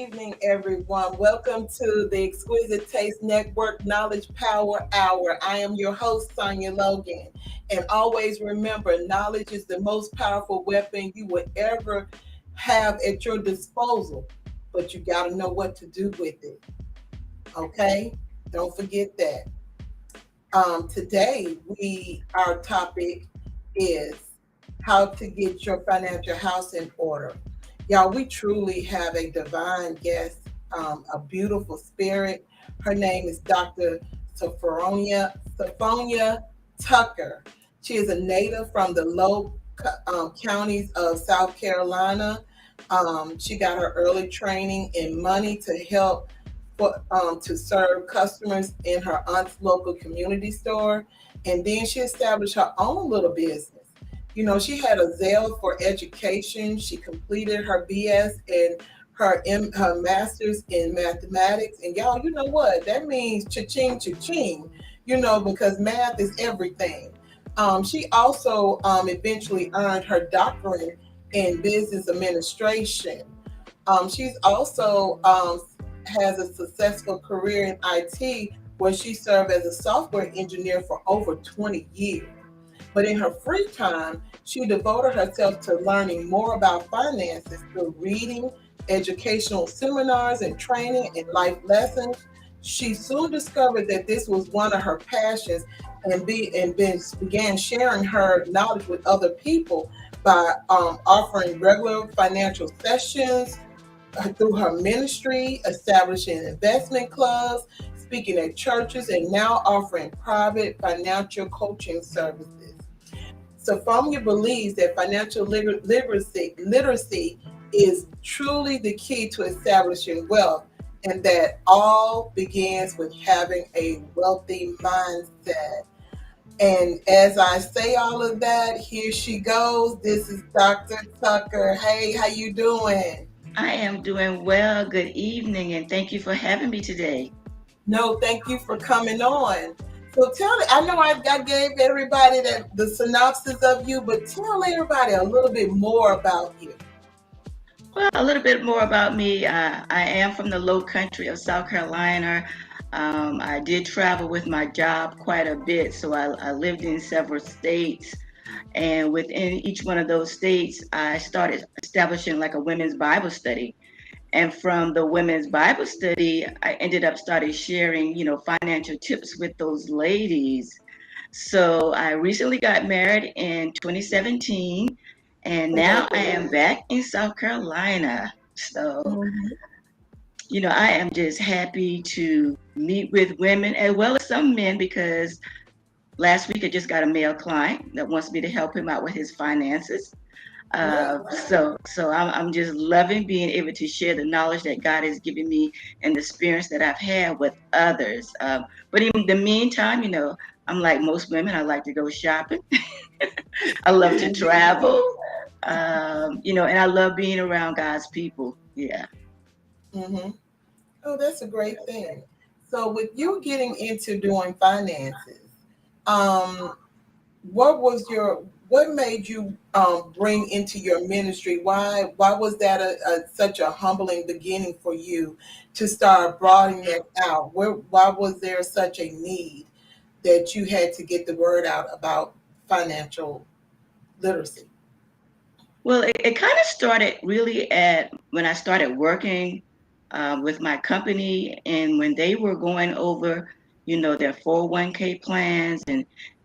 evening, everyone. Welcome to the Exquisite Taste Network Knowledge Power Hour. I am your host, Sonia Logan. And always remember, knowledge is the most powerful weapon you will ever have at your disposal, but you got to know what to do with it. Okay? Don't forget that. Today, our topic is how to get your financial house in order. Y'all, we truly have a divine guest, a beautiful spirit. Her name is Dr. Sophonia Tucker. She is a native from the low counties of South Carolina. She got her early training in money to help to serve customers in her aunt's local community store. And then she established her own little business. You know, she had a zeal for education. She completed her BS and her master's in mathematics. And y'all, you know what? That means cha-ching, cha-ching, because math is everything. She also eventually earned her doctorate in business administration. She's also has a successful career in IT where she served as a software engineer for over 20 years. But in her free time, she devoted herself to learning more about finances through reading, educational seminars, and training and life lessons. She soon discovered that this was one of her passions began sharing her knowledge with other people by offering regular financial sessions through her ministry, establishing investment clubs, speaking at churches, and now offering private financial coaching services. Sophomia believes that financial literacy is truly the key to establishing wealth, and that all begins with having a wealthy mindset. And as I say all of that, here she goes. This is Dr. Tucker. Hey, how you doing? I am doing well. Good evening, and thank you for having me today. No, thank you for coming on. So tell me, I know I gave everybody the synopsis of you, but tell everybody a little bit more about you. Well, a little bit more about me. I am from the low country of South Carolina. I did travel with my job quite a bit, so I lived in several states. And within each one of those states, I started establishing like a women's Bible study. And from the women's Bible study, I ended up started sharing, financial tips with those ladies. So I recently got married in 2017, and now I am back in South Carolina. So, Mhm. I am just happy to meet with women as well as some men because last week I just got a male client that wants me to help him out with his finances. Yeah. So I'm just loving being able to share the knowledge that God has given me and the experience that I've had with others. But in the meantime, I'm like most women. I like to go shopping. I love to travel. And I love being around God's people. Yeah. Hmm. Oh, that's a great thing. So with you getting into doing finances, um, what made you bring into your ministry? Why was that such a humbling beginning for you to start broadening it out? Why was there such a need that you had to get the word out about financial literacy? Well, it kind of started really at when I started working with my company and when they were going over, their 401k plans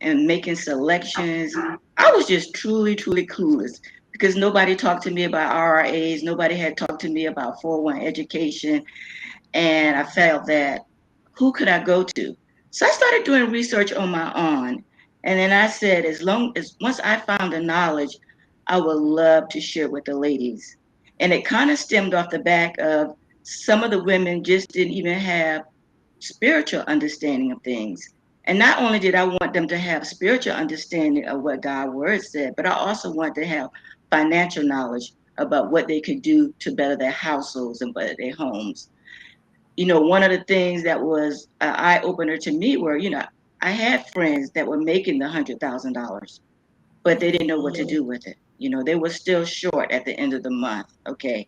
and making selections. I was just truly, truly clueless because nobody talked to me about RRAs. Nobody had talked to me about 401 education. And I felt that who could I go to? So I started doing research on my own. And then I said, as long as once I found the knowledge, I would love to share with the ladies. And it kind of stemmed off the back of some of the women just didn't even have spiritual understanding of things. And not only did I want them to have spiritual understanding of what God's word said, but I also want to have financial knowledge about what they could do to better their households and better their homes. One of the things that was an eye opener to me were, I had friends that were making the $100,000, but they didn't know what to do with it. They were still short at the end of the month. Okay.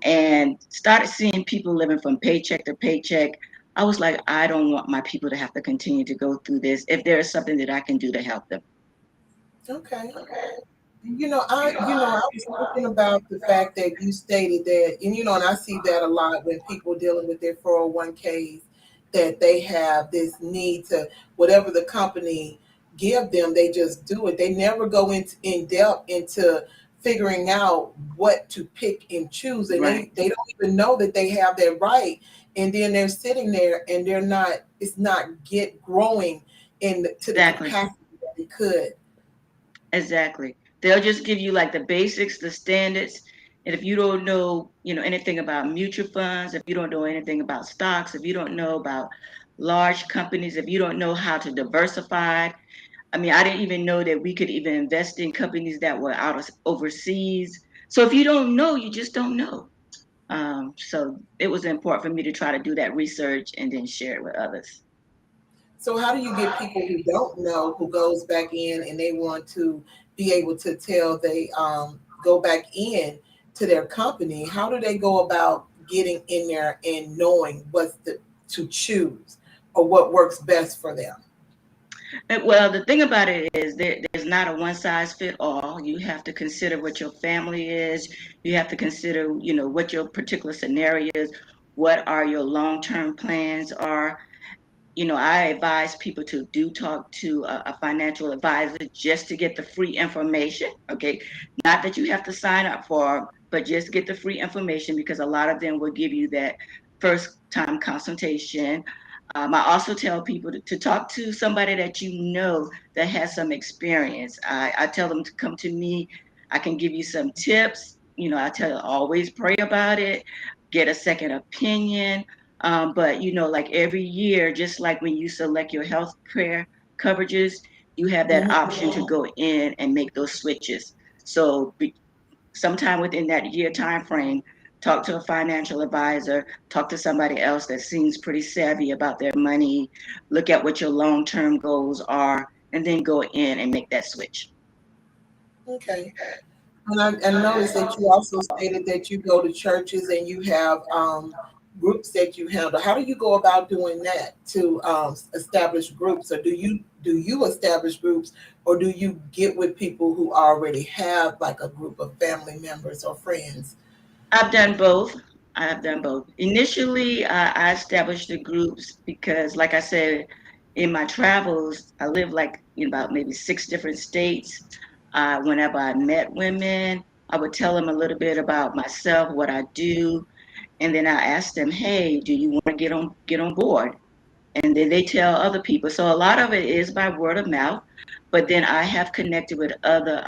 And started seeing people living from paycheck to paycheck. I was like, I don't want my people to have to continue to go through this. If there is something that I can do to help them. Okay. I was thinking about the fact that you stated that, and and I see that a lot when people dealing with their 401ks, that they have this need to whatever the company give them, they just do it. They never go into in depth into figuring out what to pick and choose, and Right. they don't even know that they have that right. And then they're sitting there and they're not. It's not get growing to the Exactly. capacity that they could. Exactly. They'll just give you like the basics, the standards. And if you don't know, anything about mutual funds, if you don't know anything about stocks, if you don't know about large companies, if you don't know how to diversify. I mean, I didn't even know that we could even invest in companies that were overseas. So if you don't know, you just don't know. So it was important for me to try to do that research and then share it with others. So how do you get people who don't know who goes back in and they want to be able to tell they go back in to their company? How do they go about getting in there and knowing to choose or what works best for them? Well, the thing about it is there's not a one size fit all. You have to consider what your family is. You have to consider, what your particular scenario is. What are your long term plans are? I advise people to do talk to a financial advisor just to get the free information. Okay. Not that you have to sign up for, but just get the free information because a lot of them will give you that first time consultation. I also tell people to talk to somebody that that has some experience. I tell them to come to me. I can give you some tips. I tell you always pray about it, get a second opinion. But like every year, just like when you select your health care coverages, you have that option to go in and make those switches. So sometime within that year time frame, talk to a financial advisor, talk to somebody else that seems pretty savvy about their money, look at what your long-term goals are, and then go in and make that switch. Okay. And I noticed that you also stated that you go to churches and you have groups that you handle. How do you go about doing that to establish groups, or do you establish groups, or do you get with people who already have like a group of family members or friends? I've done both. I have done both. Initially, I established the groups because, like I said, in my travels, I lived like in about maybe 6 different states. Whenever I met women, I would tell them a little bit about myself, what I do, and then I asked them, "Hey, do you want to get on board?" And then they tell other people. So a lot of it is by word of mouth, but then I have connected with other,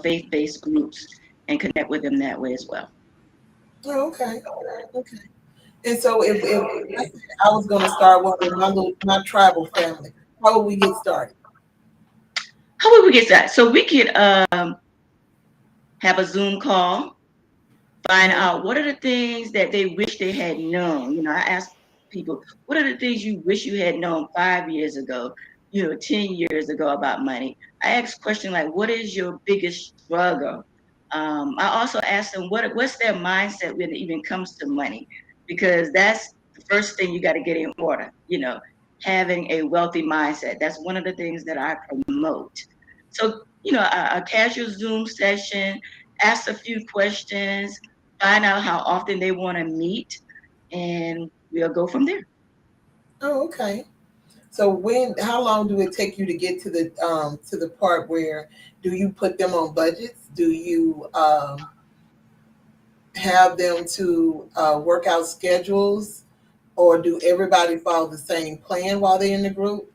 faith-based groups and connect with them that way as well. Oh, okay. Okay. And so if let's say I was going to start one with my tribal family, how would we get started? How would we get that? So we could have a Zoom call, find Hmm. out what are the things that they wish they had known. I ask people, what are the things you wish you had known 5 years ago, 10 years ago about money? I ask questions like, what is your biggest struggle? I also ask them what's their mindset when it even comes to money, because that's the first thing you got to get in order. Having a wealthy mindset. That's one of the things that I promote. So, a casual Zoom session, ask a few questions, find out how often they want to meet, and we'll go from there. Oh, okay. So how long do it take you to get to the part where do you put them on budgets? Do you have them to work out schedules, or do everybody follow the same plan while they're in the group?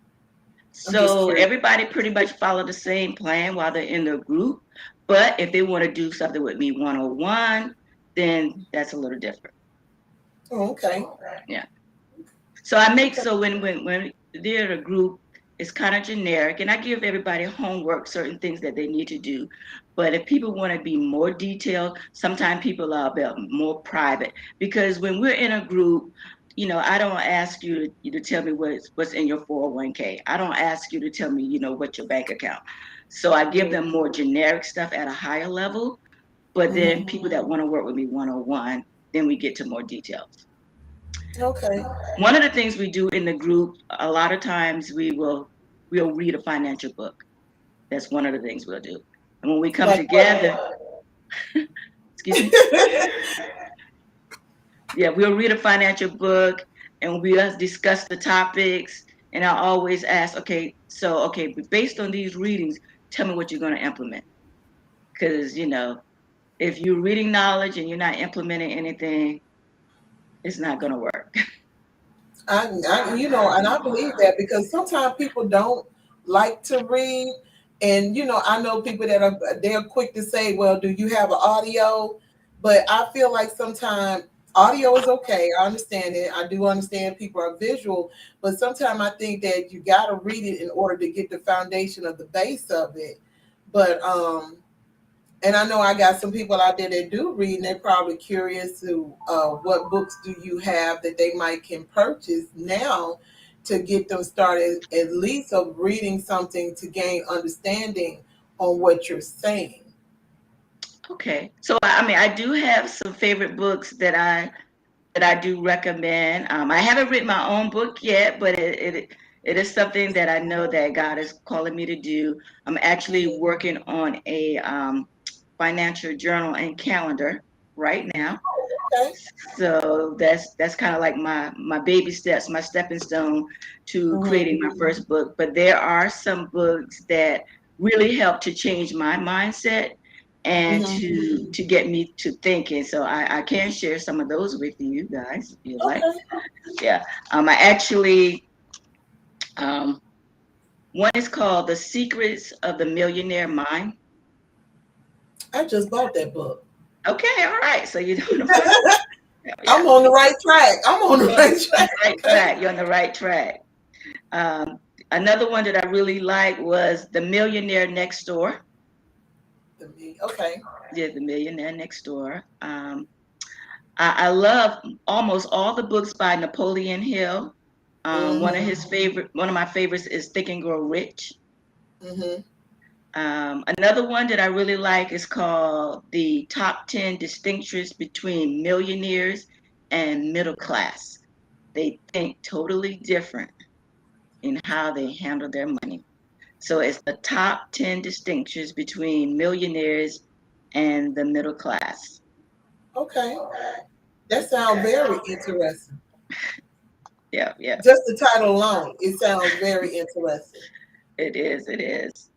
I'm just So curious. everybody pretty much follow the same plan while they're in the group. But if they want to do something with me one-on-one, then that's a little different. Oh, okay. Yeah. So I make Okay. so when they're in a group, it's kind of generic, and I give everybody homework, certain things that they need to do. But if people want to be more detailed, sometimes people are a bit more private because when we're in a group, I don't ask you to tell me what's in your 401k. I don't ask you to tell me, what's your bank account. So I give them more generic stuff at a higher level, but then people that want to work with me one-on-one, then we get to more details. Okay. One of the things we do in the group, a lot of times we'll read a financial book. That's one of the things we'll do. And when we come Like together, excuse me, yeah, we'll read a financial book and we'll discuss the topics. And I always ask, okay, based on these readings, tell me what you're going to implement. Because, if you're reading knowledge and you're not implementing anything, it's not going to work. and I believe that because sometimes people don't like to read, and I know people that they're quick to say, "Well, do you have an audio?" But I feel like sometimes audio is okay. I understand it. I do understand people are visual, but sometimes I think that you got to read it in order to get the foundation of the base of it. But and I know I got some people out there that do read, and they're probably curious to what books do you have that they might can purchase now to get them started, at least of reading something to gain understanding on what you're saying. Okay. So, I mean, I do have some favorite books that I do recommend. I haven't written my own book yet, but it is something that I know that God is calling me to do. I'm actually working on a financial journal and calendar right now. Okay. So that's kind of like my baby steps, my stepping stone to Hmm. creating my first book. But there are some books that really help to change my mindset and Hmm. to get me to thinking. So I can share some of those with you guys if you like. Okay. Yeah. I actually um, one is called The Secrets of the Millionaire Mind. I just bought that book. Okay, all right. So you know the I'm yeah, on the right track. I'm on the right on track. the right Okay. track. You're on the right track. Um, Another one that I really liked was The Millionaire Next Door. Okay. Yeah, The Millionaire Next Door. I love almost all the books by Napoleon Hill. Hmm. One of my favorites is Think and Grow Rich. Hmm. Another one that I really like is called The Top 10 Distinctions Between Millionaires and Middle Class. They think totally different in how they handle their money. So it's the top 10 distinctions between millionaires and the middle class. Okay. That sounds very interesting. Yeah, yeah, Just the title alone, it sounds very interesting. it is, it is.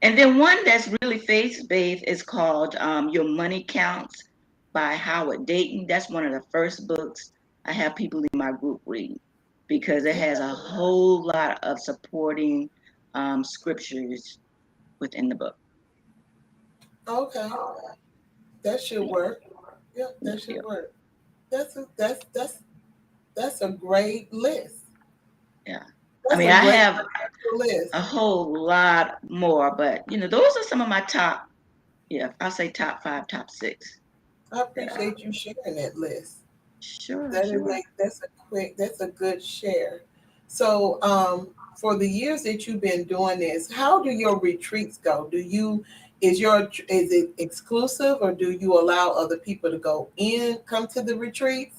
And then one that's really faith-based is called Your Money Counts by Howard Dayton. That's one of the first books I have people in my group read because it has a whole lot of supporting scriptures within the book. Okay, that should Yeah, work. Yep, yeah, that should yeah. work. That's a great list. Yeah. I That's mean, a I great have list. a whole lot more, but those are some of my top, yeah, I'll say top five, top six. I Yeah, appreciate you sharing that list. sure, That is sure. that's a good share. So, for the years that you've been doing this, how do your retreats go? Is it exclusive, or do you allow other people to come to the retreats?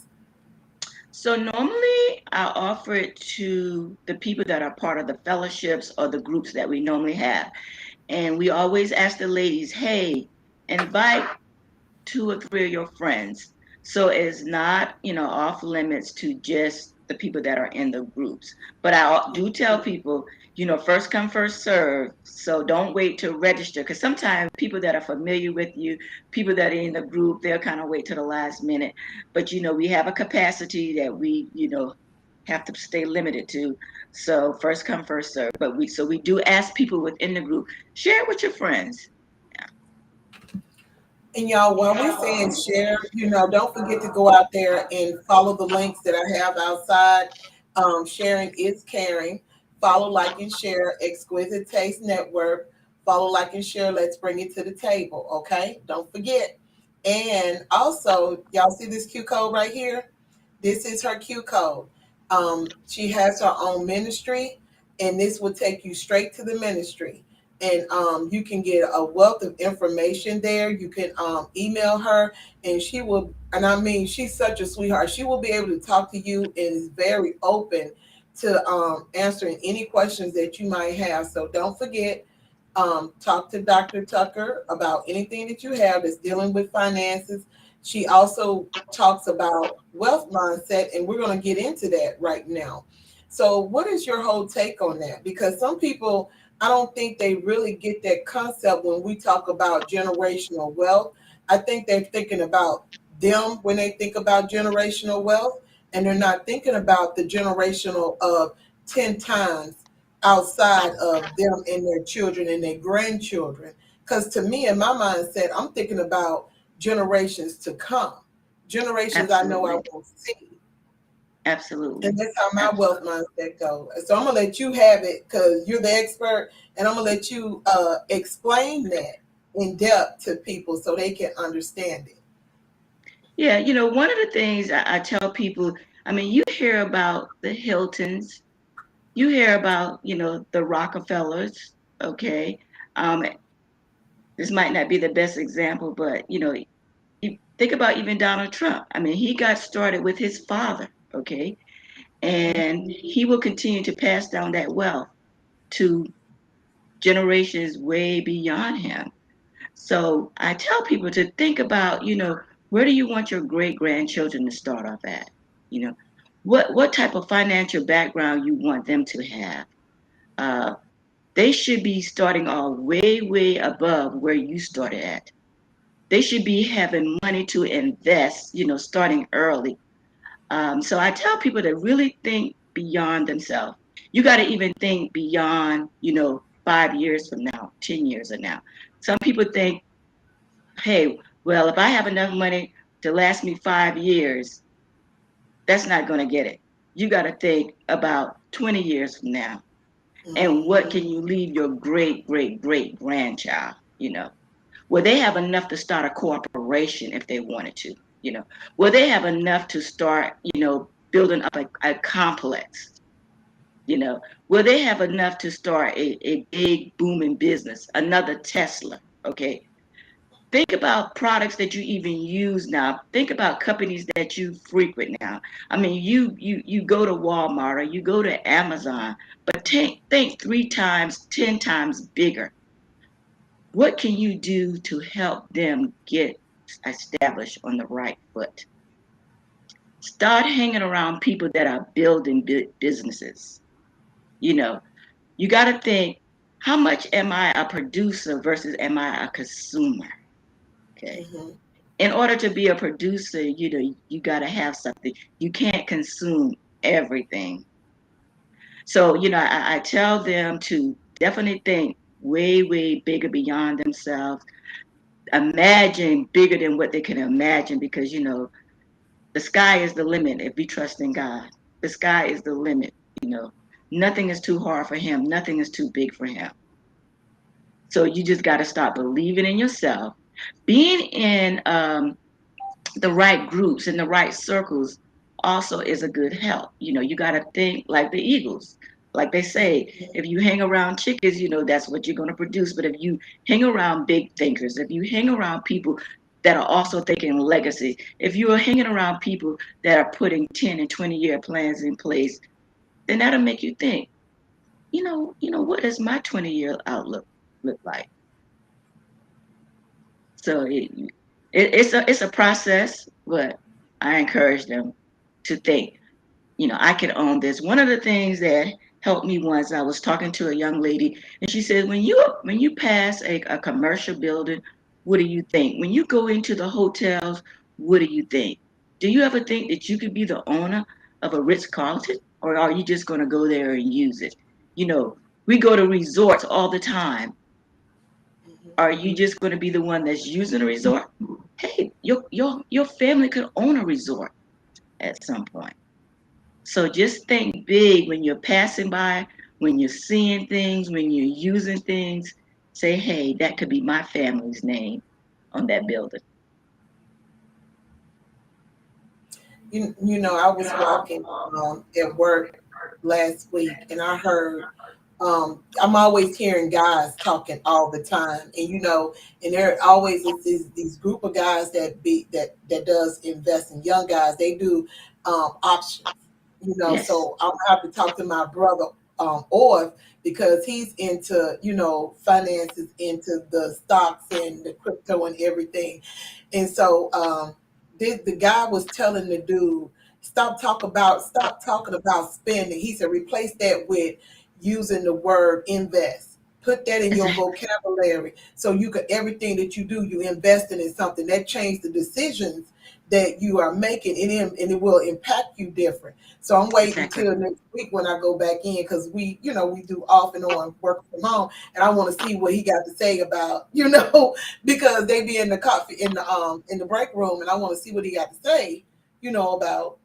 So normally I offer it to the people that are part of the fellowships or the groups that we normally have. And we always ask the ladies, hey, invite two or three of your friends. So it's not, off limits to just the people that are in the groups. But I do tell people, first come, first serve. So don't wait to register because sometimes people that are familiar with you, people that are in the group, they'll kind of wait to the last minute. But, we have a capacity that we, have to stay limited to. So first come, first serve. But we do ask people within the group, share it with your friends. And y'all, while we're saying share, don't forget to go out there and follow the links that I have outside. Sharing is caring. Follow, like, and share Exquisite Taste Network. Follow, like, and share. Let's bring it to the table. Okay, don't forget. And also, y'all see this Q code right here? This is her Q code. She has her own ministry, and this will take you straight to the ministry. And you can get a wealth of information there. You can email her, and she will. And I mean, she's such a sweetheart. She will be able to talk to you and is very open to answering any questions that you might have. So don't forget, talk to Dr. Tucker about anything that you have that's dealing with finances. She also talks about wealth mindset, and we're going to get into that right now. So, what is your whole take on that? Because some people, I don't think they really get that concept when we talk about generational wealth. I think they're thinking about them when they think about generational wealth, and they're not thinking about the generational of 10 times outside of them and their children and their grandchildren. Because to me, in my mindset, I'm thinking about generations to come, generations I know I Absolutely. won't see. Absolutely. And that's how my wealth Absolutely. mindset goes. So I'm gonna let you have it because you're the expert, and I'm gonna let you explain that in depth to people so they can understand it. Yeah, one of the things I tell people, I mean, you hear about the Hiltons, you hear about, the Rockefellers, okay? Um, this might not be the best example, but, you think about even Donald Trump. I mean, he got started with his father, okay? And he will continue to pass down that wealth to generations way beyond him. So I tell people to think about, where do you want your great grandchildren to start off at? You know, what type of financial background you want them to have? Uh, they should be starting off way, way above where you started at. They should be having money to invest, starting early. So I tell people to really think beyond themselves. You got to even think beyond, 5 years from now, 10 years from now. Some people think, hey, well, if I have enough money to last me 5 years, that's not going to get it. You got to think about 20 years from now. And what Mhm. can you leave your great, great, great grandchild? Will they have enough to start a corporation if they wanted to? Will they have enough to start, building up a complex? Will they have enough to start a big booming business, another Tesla? Okay. Think about products that you even use now. Think about companies that you frequent now. I mean, you go to Walmart or you go to Amazon, but think 3 times, 10 times bigger. What can you do to help them get established on the right foot? Start hanging around people that are building businesses. You know, you got to think, how much am I a producer versus am I a consumer? Okay. Mhm. In order to be a producer, you got to have something. You can't consume everything. So, I tell them to definitely think way, way bigger beyond themselves. Imagine bigger than what they can imagine because, the sky is the limit if we trust in God. The sky is the limit, you know. Nothing is too hard for him. Nothing is too big for him. So you just got to start believing in yourself. Being in the right groups and the right circles also is a good help. You got to think like the Eagles. Like they say, if you hang around chickens, that's what you're going to produce. But if you hang around big thinkers, if you hang around people that are also thinking legacy, if you are hanging around people that are putting 10 and 20-year plans in place, then that'll make you think, what does my 20-year outlook look like? So it's a process, but I encourage them to think, I can own this. One of the things that helped me once, I was talking to a young lady, and she said, when you pass a commercial building, what do you think? When you go into the hotels, what do you think? Do you ever think that you could be the owner of a Ritz-Carlton, or are you just going to go there and use it? You know, we go to resorts all the time. Mhm. Are you just going to be the one that's using a resort? Hey, your family could own a resort at some point. So just think big when you're passing by, when you're seeing things, when you're using things. Say, hey, that could be my family's name on that building. You know, I was walking at work last week, and I heard. I'm always hearing guys talking all the time, and you know, and there always is these group of guys that does invest in young guys. They do options, you know. Yes. So I'm gonna have to talk to my brother Orv, because he's into, you know, finances, into the stocks and the crypto and everything. And so the guy was telling the dude, stop talking about spending. He said, replace that with using the word invest. Put that in your Exactly. vocabulary, so you could, everything that you do, you investing in something that change the decisions that you are making, and it will impact you different. So I'm waiting Exactly. till next week when I go back in, because we, you know, we do off and on work from home, and I want to see what he got to say about, you know, because they be in the coffee in the break room, and I want to see what he got to say, you know, about,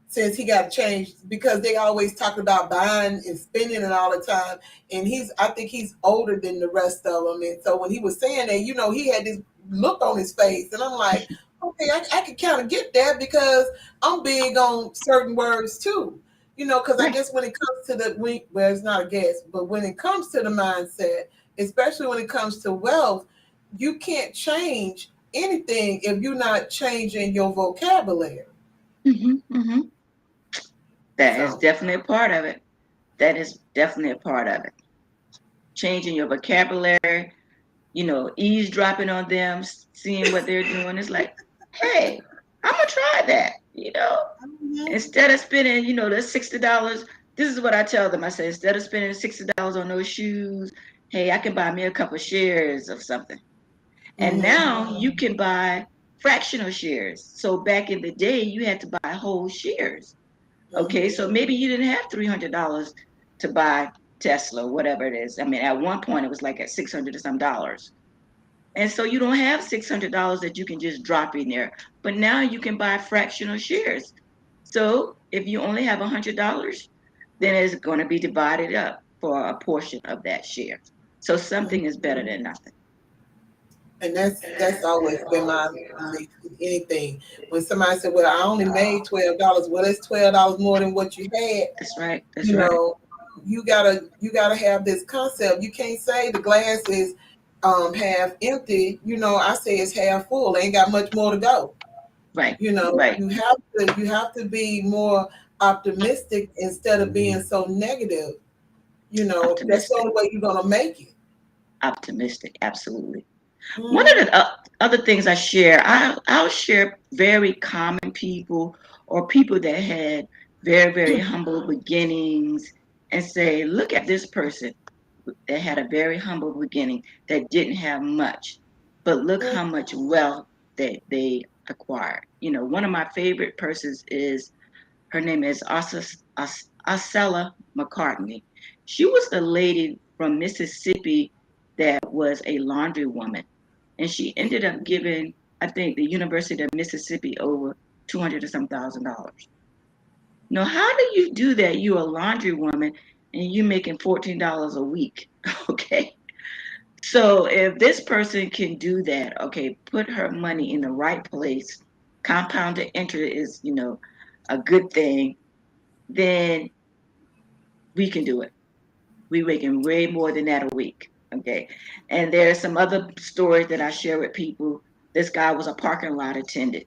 since he got changed, because they always talk about buying and spending and all the time. And I think he's older than the rest of them. And so when he was saying that, you know, he had this look on his face, and I'm like, okay, I can kind of get that, because I'm big on certain words too. You know, because I Right. guess when it comes to well, it's not a guess, but when it comes to the mindset, especially when it comes to wealth, you can't change anything if you're not changing your vocabulary. Hmm. That is So. definitely a part of it. That is definitely a part of it. Changing your vocabulary, eavesdropping on them, seeing what they're doing. It's like, hey, I'm gonna try that. Mhm. Instead of spending, the $60. This is what I tell them. I say, instead of spending $60 on those shoes, hey, I can buy me a couple shares of something. And Mhm. now you can buy fractional shares. So back in the day, you had to buy whole shares. Okay, Mhm. so maybe you didn't have $300 to buy Tesla, whatever it is. I mean, at one point it was like at 600 or some dollars. And so you don't have $600 that you can just drop in there. But now you can buy fractional shares. So if you only have $100, then it's going to be divided up for a portion of that share. So something is better than nothing. And that's always been my belief in anything. When somebody said, "Well, I only made $12," well, it's $12 more than what you had. That's right. That's You right. know, you gotta have this concept. You can't say the glass is half empty. You know, I say it's half full. Ain't got much more to go. Right. You know, Right. you have to be more optimistic instead of being so negative. You know, that's the Optimistic. only way you're gonna make it. Optimistic. Absolutely. One of Mhm. the other things I share, I'll share very common people or people that had very, very humble beginnings and say, look at this person that had a very humble beginning that didn't have much, but look how much wealth that they acquired. One of my favorite persons is, her name is Asela McCartney. She was the lady from Mississippi that was a laundry woman, and she ended up giving, I think, the University of Mississippi over 200 or some $1,000. Now, how do you do that? You're a laundry woman and you making $14 a week. Okay. So if this person can do that, okay, put her money in the right place, compounded interest is, a good thing, then we can do it. We making way more than that a week. Okay. And there's some other stories that I share with people. This guy was a parking lot attendant,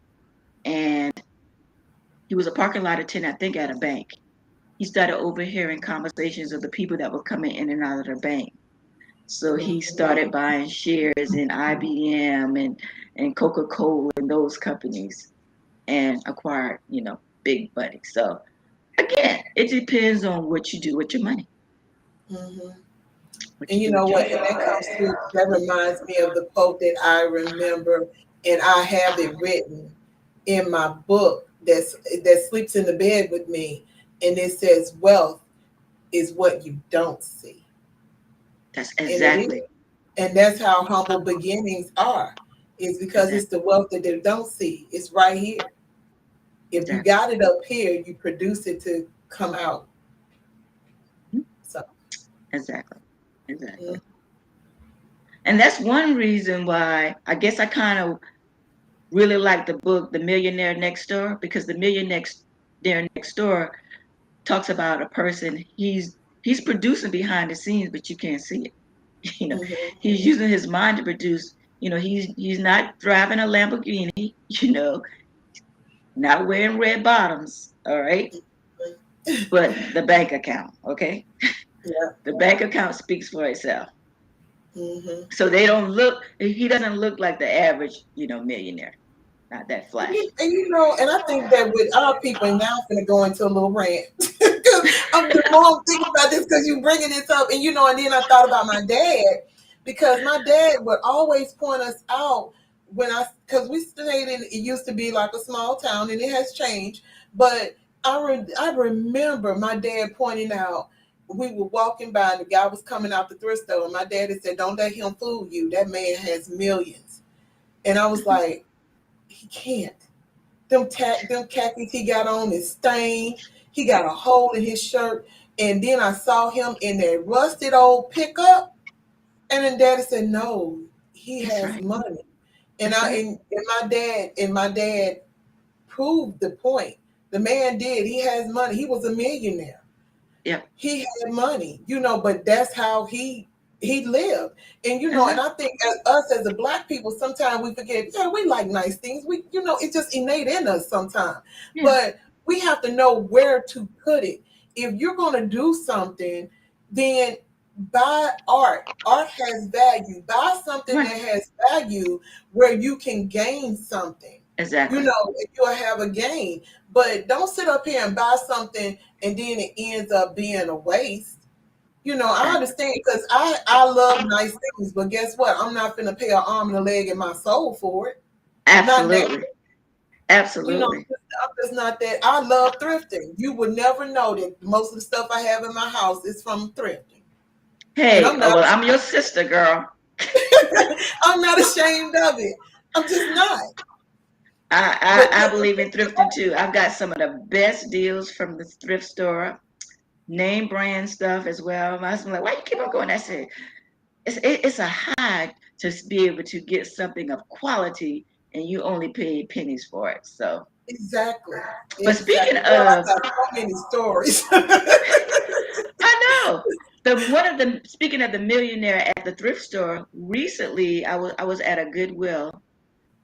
and he was a parking lot attendant, I think, at a bank. He started overhearing conversations of the people that were coming in and out of the bank. So he started buying shares in IBM and Coca-Cola and those companies, and acquired, big money. So again, it depends on what you do with your money, Mhm. what And you you do know with your what? And money. that reminds me of the quote that I remember, and I have it written in my book that sleeps in the bed with me, and it says, "Wealth is what you don't see," That's and it is, exactly, and that's how humble beginnings are. Is because it's exactly, the wealth that they don't see. It's right here. If you exactly, got it up here, you produce it to come out. So. exactly, exactly. Mm. And that's one reason why I guess I kind of really like the book The Millionaire Next Door, because the millionaire next door talks about a person, he's producing behind the scenes, but you can't see it. You know, Mhm. he's using his mind to produce. You know, he's not driving a Lamborghini, you know, not wearing red bottoms, all right? But the bank account, okay? Yeah. The bank account speaks for itself. Mhm. So they don't look, he doesn't look like the average, you know, millionaire. Not that flashy. And you know, and I think that with our people, and now I'm gonna go into a little rant because I'm the more I'm thinking about this because you bringing this up, and you know, and then I thought about my dad because my dad would always point us out when because we stayed in, it used to be like a small town, and it has changed, but I remember my dad pointing out. We were walking by, and the guy was coming out the thrift store, and my dad had said, "Don't let him fool you. That man has millions." And I was like, "He can't." Them khakis he got on is stained. He got a hole in his shirt. And then I saw him in that rusted old pickup. And then Daddy said, "No, he That's has right. money." And That's I right. and my dad proved the point. The man did. He has money. He was a millionaire. Yep. He had money, you know, but that's how he lived. And you That's know, and right. I think as us as a black people, sometimes we forget, yeah, we like nice things. We, you know, it's just innate in us sometimes. Yeah. But we have to know where to put it. If you're gonna do something, then buy art. Art has value. Buy something Right. that has value where you can gain something. You Exactly. know, you'll have a gain. But don't sit up here and buy something and then it ends up being a waste. You know, I Exactly. understand because I love nice things, but guess what? I'm not gonna pay an arm and a leg and my soul for it. Not now. Absolutely. You know, Absolutely. I'm just not that. I love thrifting. You would never know that most of the stuff I have in my house is from thrifting, and Hey, oh, well, I'm your sister, girl. I'm not ashamed of it. I'm just not. I, But I, I believe in thrifting too. I've got some of the best deals from the thrift store, name brand stuff as well. My husband's like, why you keep on going? I said, it's a high to be able to get something of quality and you only pay pennies for it. So, exactly, but speaking exactly. Girl, I of, got so many stories. I know the one of the speaking of the millionaire at the thrift store. Recently, I was at a Goodwill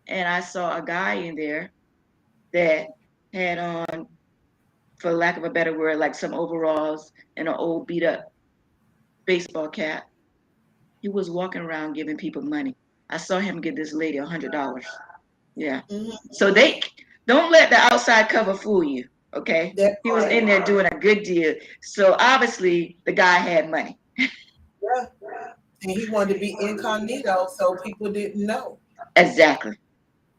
and I saw a guy in there that had on, for lack of a better word, like some overalls and an old beat up baseball cap. He was walking around giving people money. I saw him give this lady $100. Yeah. Mhm. So they don't let the outside cover fool you. Okay. That He was part. in there doing a good deal. So obviously the guy had money. Yeah. And he wanted to be incognito so people didn't know. Exactly.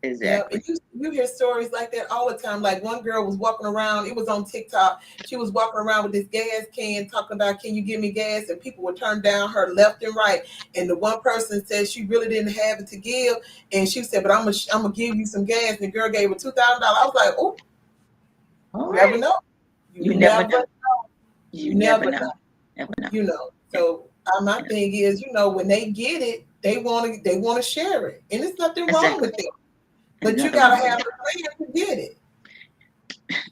Yeah, and Exactly. you hear stories like that all the time. Like one girl was walking around, it was on TikTok. She was walking around with this gas can talking about, "Can you give me gas?" And people would turn down her left and right. And the one person said she really didn't have it to give. And she said, "But I'm gonna give you some gas." And the girl gave her $2,000. I was like, "Oh, All you never right. know. You You never know. never, You you never never know. know, Never know. you know." Yeah. So my Yeah. thing is, you know, when they get it, they wanna share it. And there's nothing wrong Exactly. with it. There's But you nothing gotta wrong with have that. the plan to get it.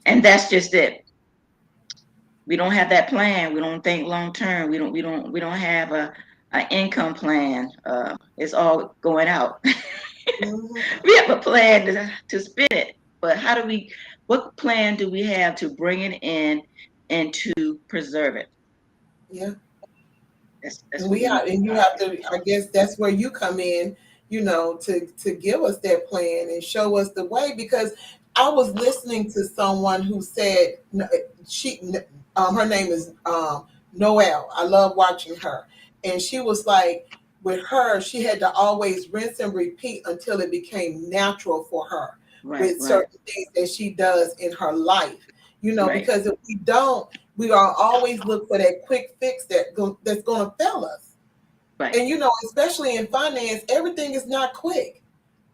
And that's just it. We don't have that plan. We don't think long term. We don't have a income plan. It's all going out. Mhm. We have a plan to spend it, but what plan do we have to bring it in and to preserve it? Yeah. That's And what we we need have, to and you start have doing. to, I guess that's where you come in, you know, to give us that plan and show us the way. Because I was listening to someone who said she, her name is Noelle. I love watching her, and she was like, with her, she had to always rinse and repeat until it became natural for her Right, with right, certain things that she does in her life. You know, right, because if we don't, we are always look for that quick fix that's going to fail us. right. And you know, especially in finance, everything is not quick.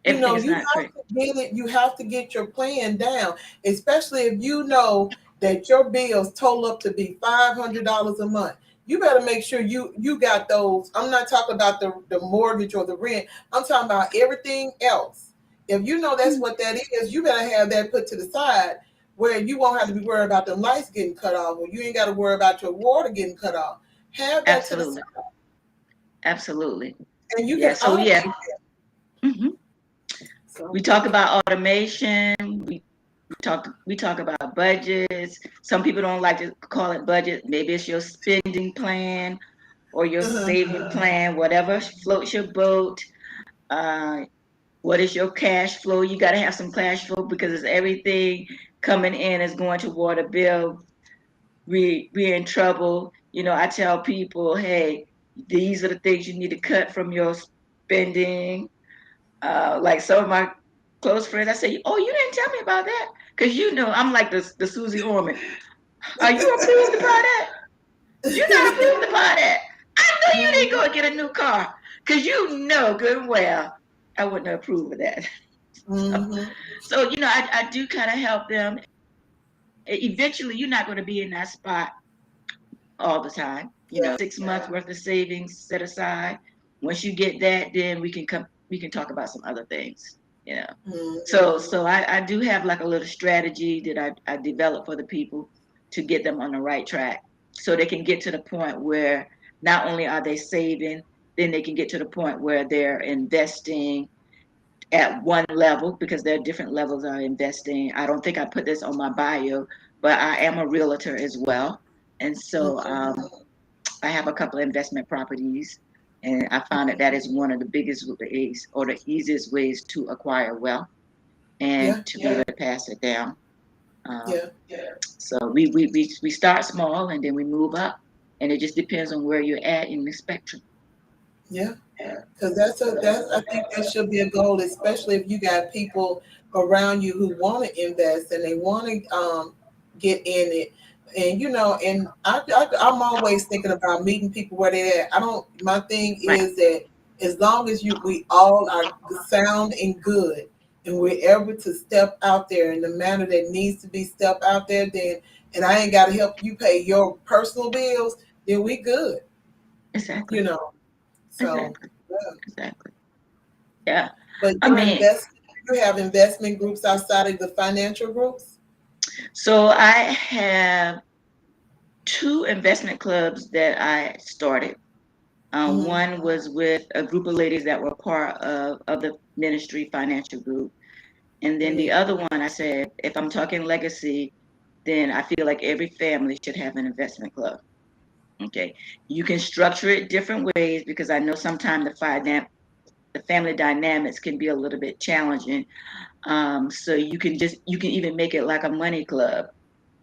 You Everything know, is you not have quick. to get it. You have to get your plan down, especially if you know that your bills total up to be $500 a month. You better make sure you got those. I'm not talking about the mortgage or the rent. I'm talking about everything else. If you know that's what that is, you better have that put to the side where you won't have to be worried about the lights getting cut off, or you ain't got to worry about your water getting cut off. Have that to the Absolutely. side, Absolutely. and you Yeah. can So automate yeah. that. hmm We So talk about automation. We talk about budgets. Some people don't like to call it budget. Maybe it's your spending plan or your uh-huh. saving plan, whatever floats your boat. Uh, what is your cash flow? You got to have some cash flow because it's everything coming in is going toward a bill. We're in trouble. I tell people, hey, these are the things you need to cut from your spending. Like some of my close friends, I say, oh, you didn't tell me about that. Because I'm like the Susie Orman. Are you approved about that? You're not approved about that. I know you didn't go and get a new car. Because you know good and well I wouldn't approve of that. Mm-hmm. So, I do kind of help them. Eventually, you're not going to be in that spot all the time. Yeah. 6 months worth of savings set aside. Once you get that, then we can talk about some other things. So Mm-hmm. so I do have like a little strategy that I develop for the people to get them on the right track so they can get to the point where not only are they saving, then they can get to the point where they're investing at one level because there are different levels of investing. I don't think I put this on my bio, but I am a realtor as well. And so I have a couple of investment properties, and I found that is one of the biggest ways or the easiest ways to acquire wealth Yeah. and to be able to pass it down. Um, Yeah. so we start small and then we move up, and it just depends on where you're at in the spectrum. Yeah. Because that's I think that should be a goal, especially if you got people around you who want to invest and they want to get in it. And and I'm always thinking about meeting people where they're at. I don't. My thing Right. is that as long as we all are sound and good, and we're able to step out there in the manner that needs to be stepped out there, then and I ain't got to help you pay your personal bills, then we good. Exactly. You know. So. Exactly. Yeah. Exactly. Yeah. But I mean, you have investment groups outside of the financial groups? so I have two investment clubs that I started. Hmm. One was with a group of ladies that were part of the ministry financial group. And then the Hmm. other one, I said, if I'm talking legacy, then I feel like every family should have an investment club. Okay. You can structure it different ways because I know sometimes the family dynamics can be a little bit challenging. So you can even make it like a money club,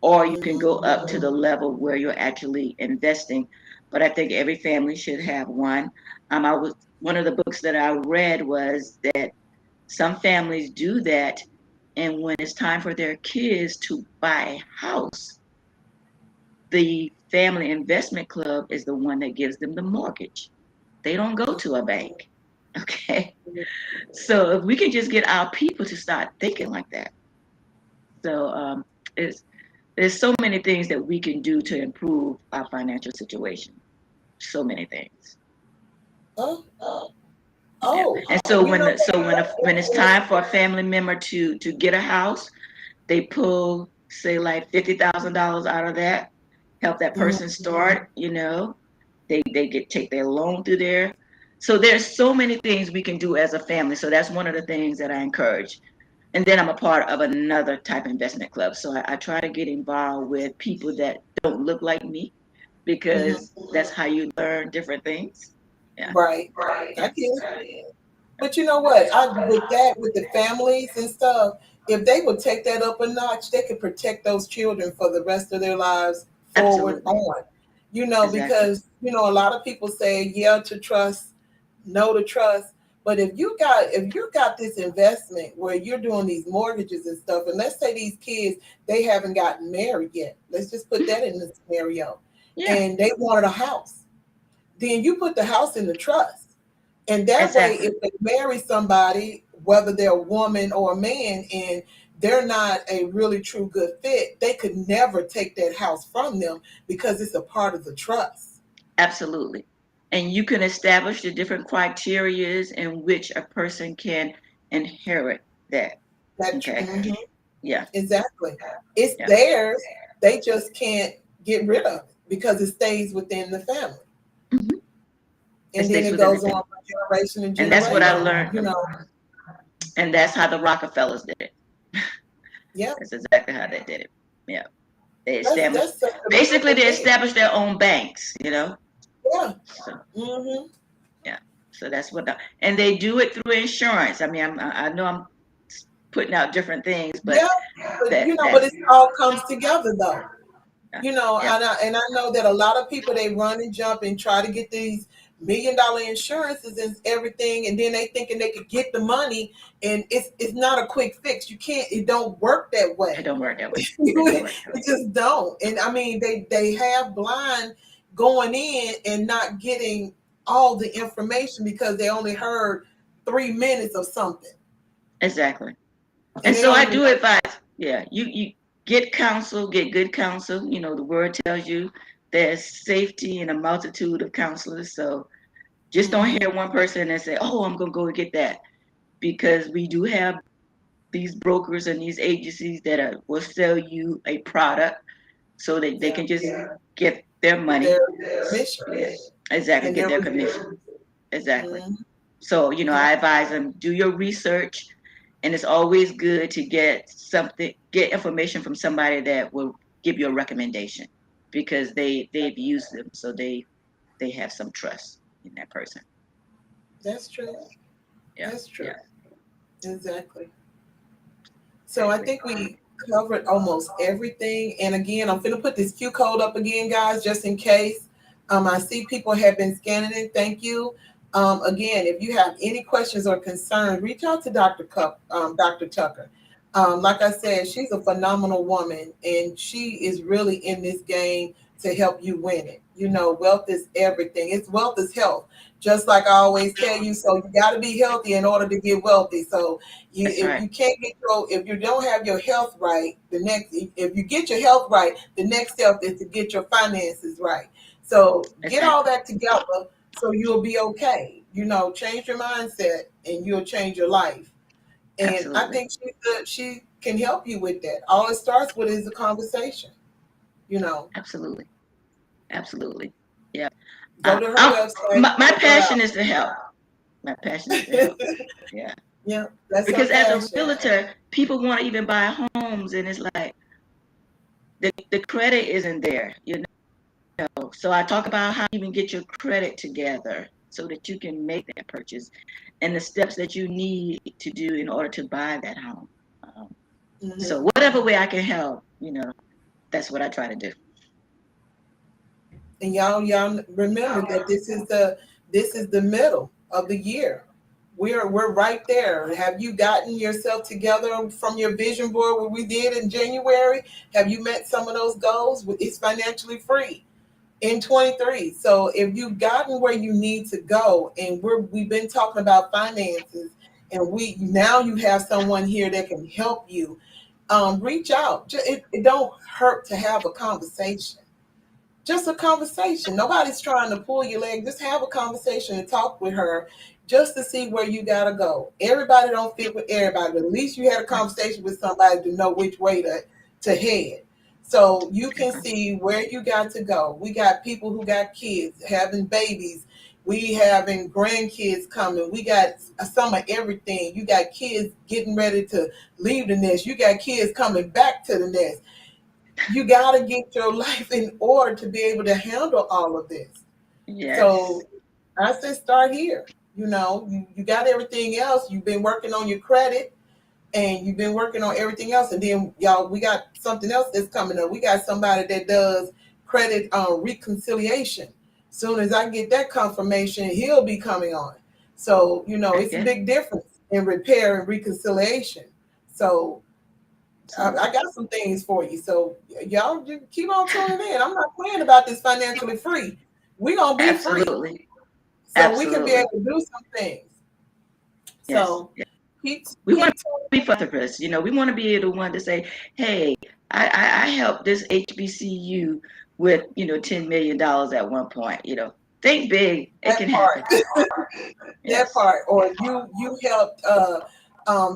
or you can go Hmm. up to the level where you're actually investing. But I think every family should have one. One of the books that I read was that some families do that, and when it's time for their kids to buy a house, the family investment club is the one that gives them the mortgage. They don't go to a bank. Okay. So if we can just get our people to start thinking like that. So it's there's so many things that we can do to improve our financial situation. So many things. Oh, Yeah. oh, And so you know when it's time for a family member to get a house, they pull say like $50,000 out of that, help that what? person start. They get take their loan through there. So there's so many things we can do as a family. So that's one of the things that I encourage. And then I'm a part of another type of investment club. So I try to get involved with people that don't look like me Hmm. because that's how you learn different things. Yeah. Right. I Yeah. get it. But you know what? With the families and stuff, if they would take that up a notch, they could protect those children for the rest of their lives forward Absolutely. on. Exactly. Because a lot of people say yeah to trust, no to trust. But if you got this investment where you're doing these mortgages and stuff, and let's say these kids they haven't gotten married yet. Let's just put that in the scenario. Yeah. And they wanted a house. Then you put the house in the trust. And that way, Exactly. if they marry somebody, whether they're a woman or a man, and they're not a really true good fit, they could never take that house from them because it's a part of the trust. Absolutely. And you can establish the different criterias in which a person can inherit. that. That Okay. mhm, Yeah. exactly. It's Yeah. theirs. They just can't get rid of it because it stays within the family. Mhm. It And then stays it within the goes on family. from generation to And that's what I generation. You learned. know, And that's how the Rockefellers did it. yeah, That's exactly how they did it. Yeah. They established, that's such a basically beautiful they thing. established their own banks, you know. Yeah. So Hmm. yeah. So that's what and they do it through insurance. I mean, I know I'm putting out different things, but Yeah. But but that's it all comes together though. yeah. Yeah. And I know that a lot of people, they run and jump and try to get these $1 million insurances and everything, and then they thinking they could get the money, and it's not a quick fix. You can't. It don't work that It way. don't work that way. It don't work that way. It just don't. And I mean, they have blind going in and not getting all the information because they only heard 3 minutes of something, Exactly. and And they so don't I even do know. advise, yeah, you get counsel, get good counsel. You know, the word tells you there's safety in a multitude of counselors. So just don't Mhm. hear one person and say, oh, I'm going to go and get that. Because we do have these brokers and these agencies that will sell you a product so that they Yeah, can just get their money. their mission Yeah, exactly, and get their their review. commission. Exactly. Mhm. So, Yeah, I advise them do your research, and it's always good to get information from somebody that will give you a recommendation because they've used them, so they have some trust in that person. that's true. Yeah, That's true. yeah, Exactly. I So I agree. think we covered almost everything. And again, I'm going to put this Q code up again, guys, just in case. I see people have been scanning it. Thank you. Again, if you have any questions or concerns, reach out to Dr. Tucker. Like I said, she's a phenomenal woman, and she is really in this game to help you win it. Wealth is everything. It's wealth is health. Just like I always tell you, so you got to be healthy in order to get wealthy. So That's if right. you can't get if you don't have your health right, if you get your health right, the next step is to get your finances right. So get all Exactly. that together so you'll be okay. Change your mindset and you'll change your life. And I Absolutely. think she can help you with that. All it starts with is a conversation. You know, Absolutely. Absolutely. Yeah. Go to her I'm, website, my check her passion is to help. My passion is to help. out. Yeah. Yeah, that's her Because as a passion. realtor, people want to even buy homes, and it's like the credit isn't there, So I talk about how you even get your credit together so that you can make that purchase and the steps that you need to do in order to buy that home. Um, Hmm. so whatever way I can help, that's what I try to do. And y'all remember that this is the middle of the year. We're right there. Have you gotten yourself together from your vision board, what we did in January? Have you met some of those goals? It's financially free in 23. So if you've gotten where you need to go, and we've been talking about finances, and you have someone here that can help you. Reach out. It don't hurt to have a conversation, just a conversation. Nobody's trying to pull your leg. Just have a conversation and talk with her just to see where you gotta go. Everybody don't fit with everybody, but at least you had a conversation with somebody to know which way to head. So you can see where you got to go. We got people who got kids, having babies. We having grandkids coming. We got some of everything. You got kids getting ready to leave the nest. You got kids coming back to the nest. You got to get your life in order to be able to handle all of this. Yes, So I said, start here. You got everything else. You've been working on your credit, and you've been working on everything else. And then, y'all, we got something else that's coming up. We got somebody that does credit reconciliation. Soon as I get that confirmation, he'll be coming on. So, very it's a good. big difference in repair and reconciliation. So I Absolutely. got some things for you. So y'all just keep on tuning in. I'm not playing about this financially free. We're gonna be free. Absolutely. So we can be Absolutely. able to do some things. Yes. So keep We want keep to tuning be philanthropists. We want to be the one to say, hey, I helped this HBCU with, $10 million at one point. Think big, it that can happen. part. That Yes. part. Or you helped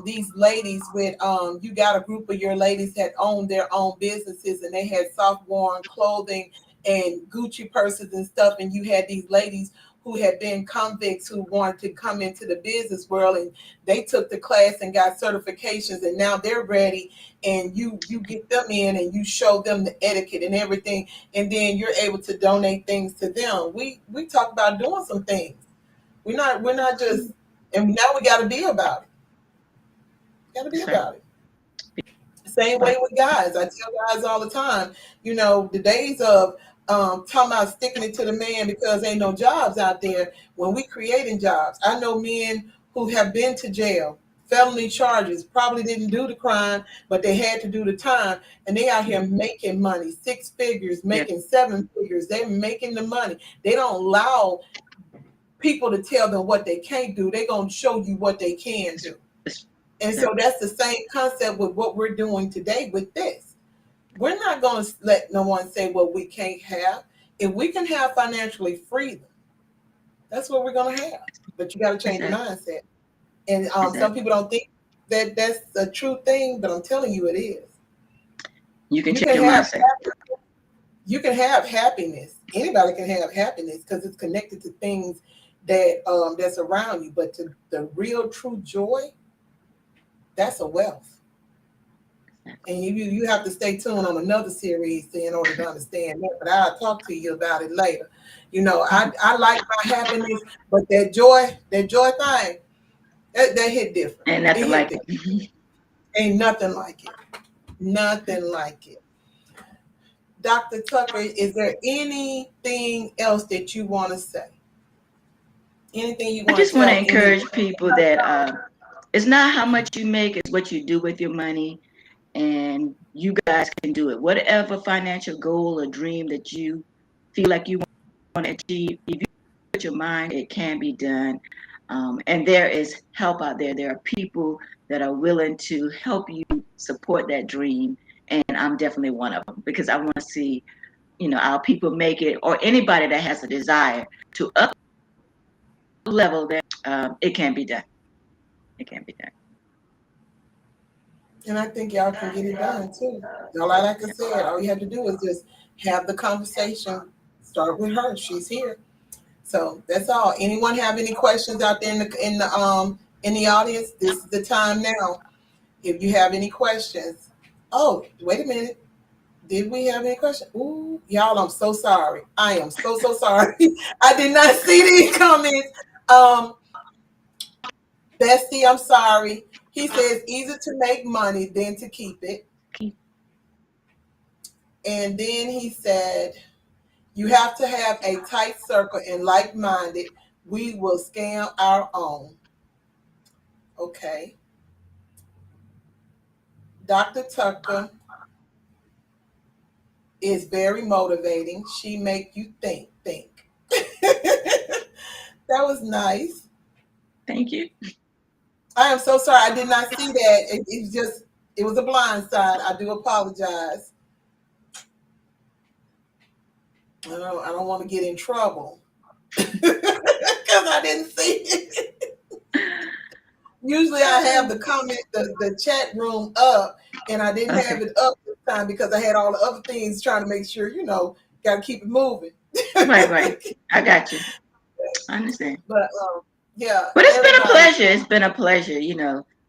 these ladies with you got a group of your ladies that own their own businesses, and they had soft worn clothing and Gucci purses and stuff, and you had these ladies who had been convicts who wanted to come into the business world, and they took the class and got certifications, and now they're ready, and you get them in and you show them the etiquette and everything, and then you're able to donate things to them. We talk about doing some things. We're not just, and now we got to be about it. Got to be about it. Same way with guys. I tell guys all the time, the days of talking about sticking it to the man because ain't no jobs out there. When we creating jobs, I know men who have been to jail, felony charges, probably didn't do the crime, but they had to do the time, and they out here making money, 6 figures, making 7 figures. They're making the money. They don't allow people to tell them what they can't do. They're gonna show you what they can do. And so that's the same concept with what we're doing today with this. We're not going to let no one say what we can't have. If we can have financially freedom, that's what we're going to have. But you got to change your mindset. And some people don't think that that's a true thing, but I'm telling you it is. You can change your mindset. You can have happiness. Anybody can have happiness because it's connected to things that that's around you. But to the real true joy, that's a wealth. And you have to stay tuned on another series in order to understand that. But I'll talk to you about it later. I like my happiness, but that joy thing, that hit different. Ain't nothing like it. Ain't nothing like it. Nothing like it. Dr. Tucker, is there anything else that you want to say? Anything you want to say? I just want to encourage people that it's not how much you make, it's what you do with your money. And you guys can do it. Whatever financial goal or dream that you feel like you want to achieve, if you put your mind, it can be done. And there is help out there. There are people that are willing to help you support that dream. And I'm definitely one of them because I want to see, our people make it, or anybody that has a desire to up level that it can be done. It can be done. And I think y'all can get it done too. Like I said, all you have to do is just have the conversation. Start with her. She's here. So that's all. Anyone have any questions out there in the audience? This is the time now. If you have any questions. Oh, wait a minute. Did we have any questions? Ooh, y'all, I'm so sorry. I am so sorry. I did not see these comments. Bestie, I'm sorry. He says easier to make money than to keep it. And then he said, you have to have a tight circle and like-minded. We will scam our own. Okay. Dr. Tucker is very motivating. She make you think. That was nice. Thank you. I am so sorry. I did not see that. It was a blind side. I do apologize. I don't want to get in trouble because I didn't see it. Usually I have the chat room up, and I didn't have it up this time because I had all the other things trying to make sure, got to keep it moving. Right. I got you. I understand. But yeah. But it's been a pleasure. It's been a pleasure.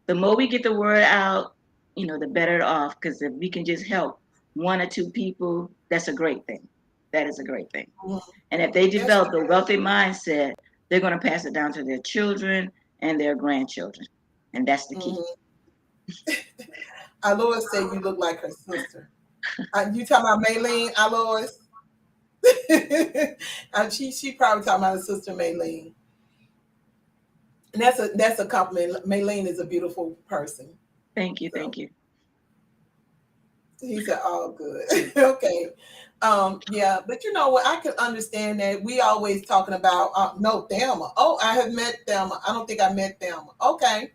The more we get the word out, the better off. Because if we can just help 1 or 2 people, that's a great thing. That is a great thing. Mm-hmm. And if they develop a wealthy mindset, they're going to pass it down to their children and their grandchildren. And that's the key. Mm-hmm. Alois said you look like her sister. You talking about Maylene, Alois? She probably talking about her sister Maylene. And that's a compliment. Maylene is a beautiful person. Thank you. He said, "Oh, good, okay, yeah." But you know what? I can understand that. We always talking about no Thelma. Oh, I have met Thelma. I don't think I met Thelma. Okay.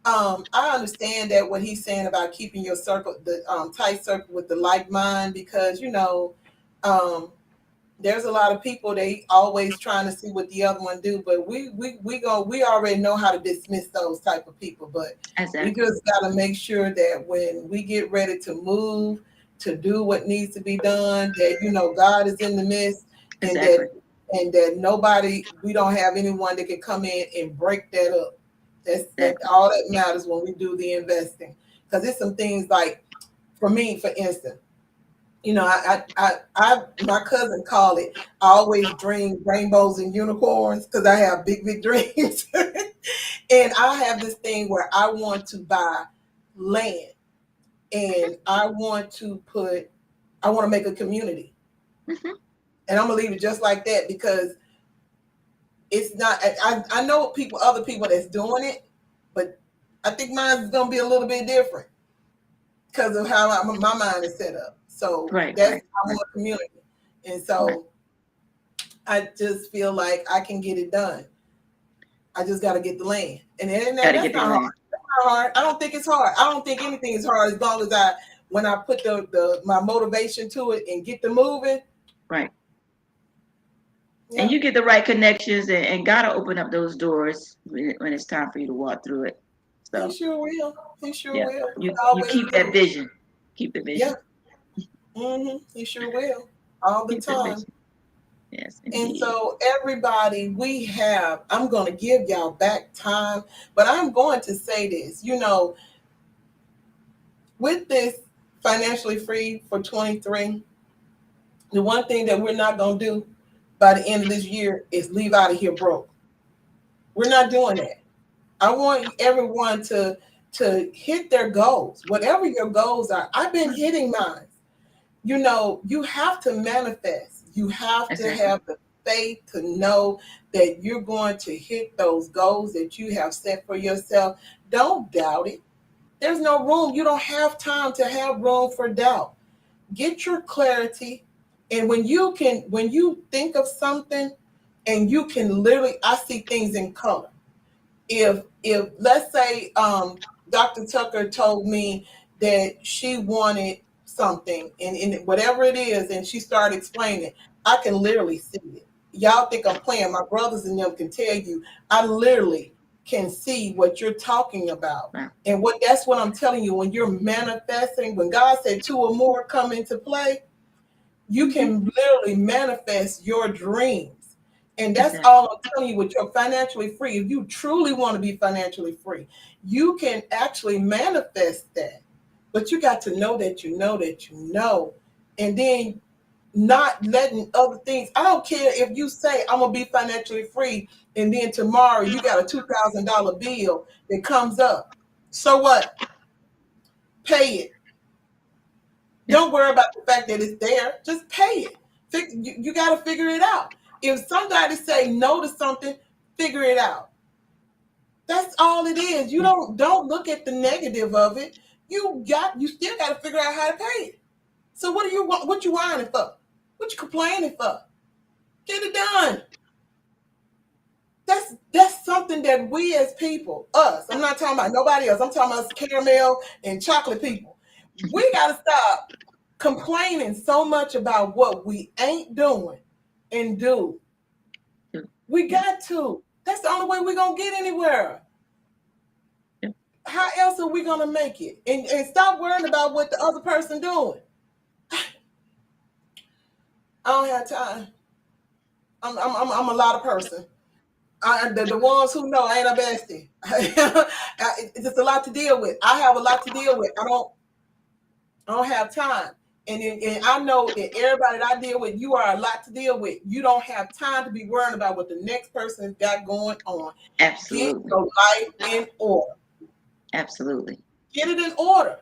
I understand that what he's saying about keeping your circle, the tight circle with the like mind, because there's a lot of people, they always trying to see what the other one do, but we already know how to dismiss those type of people. But we Exactly. just got to make sure that when we get ready to move to do what needs to be done, that God is in the midst, and Exactly. that nobody, we don't have anyone that can come in and break that up. That Exactly. all that matters when we do the investing, because it's some things like, for me, for instance, my cousin called it, I always dream rainbows and unicorns because I have big, big dreams. And I have this thing where I want to buy land, and I want to make a community. Hmm. And I'm gonna leave it just like that, because it's not, I know other people that's doing it, but I think mine is gonna be a little bit different because of how my mind is set up. So Right. that's, Right. I Right. want a community. And Right. so I just feel like I can get it done. I just got to get the land, and Got to that's get the not hard. land. That's not hard. I don't think it's hard. I don't think anything is hard, as long as when I put my motivation to it and get the moving. Right. Yeah. And you get the right connections, and God will open up those doors when it's time for you to walk through it. He So sure will. He sure yeah, will. He you always keep that will. vision. Keep the Yeah. vision. He sure will. All the Keep the time. vision. Yes, And indeed. so, everybody, I'm going to give y'all back time, but I'm going to say this, with this financially free for 23, the one thing that we're not going to do by the end of this year is leave out of here broke. We're not doing that. I want everyone to hit their goals, whatever your goals are. I've been hitting mine. You have to manifest. You have to Exactly. have the faith to know that you're going to hit those goals that you have set for yourself. Don't doubt it. There's no room. You don't have time to have room for doubt. Get your clarity. And when you think of something, and you can literally, I see things in color. If let's say Dr. Tucker told me that she wanted something, and whatever it is, and she started explaining it, I can literally see it. Y'all think I'm playing. My brothers and them can tell you, I literally can see what you're talking about. Wow. And that's what I'm telling you. When you're manifesting, when God said 2 or more come into play, you can literally manifest your dreams. And that's Exactly. all I'm telling you. With your financially free, if you truly want to be financially free, you can actually manifest that. But you got to know that you know that you know. And then not letting other things. I don't care if you say I'm gonna be financially free, and then tomorrow you got a $2,000 bill that comes up. So what? Pay it. Don't worry about the fact that it's there. Just pay it. You got to figure it out. If somebody say no to something, figure it out. That's all it is. You don't look at the negative of it. You still got to figure out how to pay it. So what do you want? What you whining for? What you complaining for? Get it done. That's something that we as people, us. I'm not talking about nobody else. I'm talking about caramel and chocolate people. We got to stop complaining so much about what we ain't doing and do. We got to. That's the only way we're going to get anywhere. How else are we going to make it? And stop worrying about what the other person doing. I don't have time. I'm a lot of person. The ones who know I ain't a bestie. It's just a lot to deal with. I have a lot to deal with. I don't have time. And I know that everybody that I deal with, you are a lot to deal with. You don't have time to be worrying about what the next person has got going on. Get Absolutely. your life in order. Absolutely. Get it in order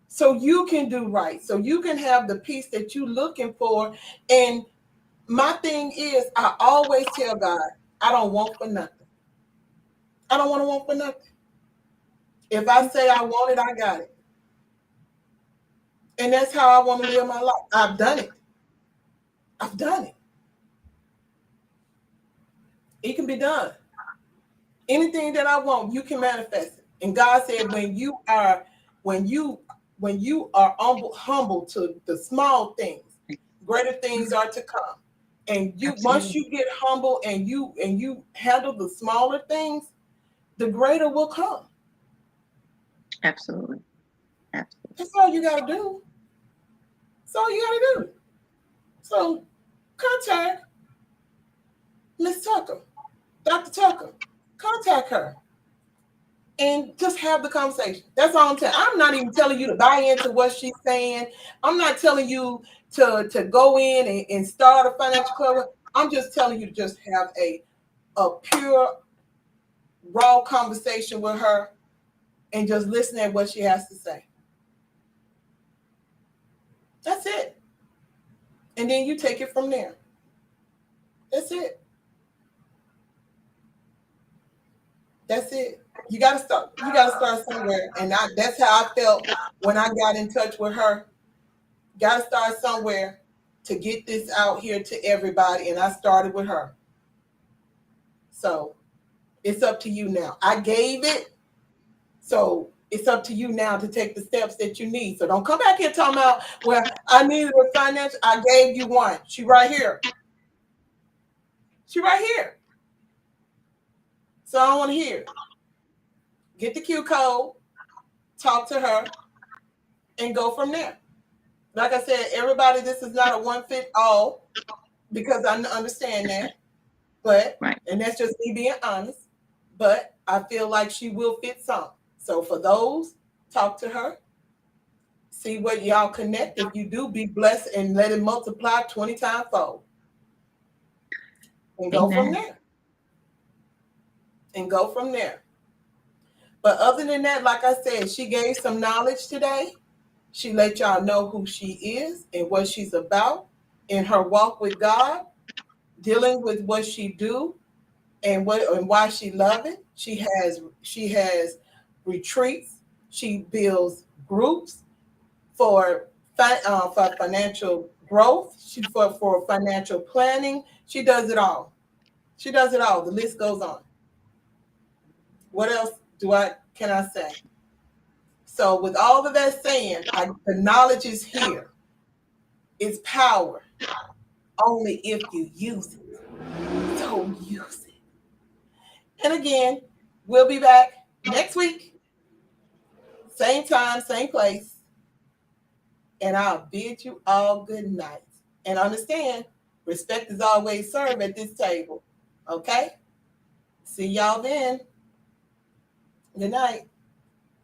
so you can do right. So you can have the peace that you're looking for. And my thing is, I always tell God, I don't want for nothing. I don't want to want for nothing. If I say I want it, I got it. And that's how I want to live my life. I've done it. I've done it. It can be done. Anything that I want, you can manifest it. And God said, when you are humble to the small things, greater things are to come. And you, once Absolutely. you get humble and you handle the smaller things, the greater will come. Absolutely. Absolutely. That's all you got to do. That's all you got to do. So contact Miss Tucker, Dr. Tucker. Contact her and just have the conversation. That's all I'm telling. I'm not even telling you to buy into what she's saying. I'm not telling you to go in and start a financial club. I'm just telling you to just have a pure, raw conversation with her and just listen at what she has to say. That's it. And then you take it from there. That's it. That's it. You gotta start. You gotta start somewhere. And that's how I felt when I got in touch with her. Gotta start somewhere to get this out here to everybody. And I started with her. So it's up to you now. I gave it. So it's up to you now to take the steps that you need. So don't come back here talking about, well, I needed a financial. I gave you one. She right here. She right here. So I don't want to hear it. Get the Q code, talk to her, and go from there. Like I said, everybody, this is not a one fit all because I understand that. But, Right. and that's just me being honest, but I feel like she will fit some. So for those, talk to her, see what y'all connect. If you do, be blessed and let it multiply 20 times fold. And go from Amen. there. And go from there. But other than that, like I said, she gave some knowledge today. She let y'all know who she is and what she's about in her walk with God, dealing with what she do and why she love it. She has retreats. She builds groups for financial growth. For financial planning. She does it all. She does it all. The list goes on. What else can I say? So with all of that saying, the knowledge is here. It's power. Only if you use it. So use it. And again, we'll be back next week. Same time, same place. And I'll bid you all good night. And understand, respect is always served at this table. Okay? See y'all then. Good night.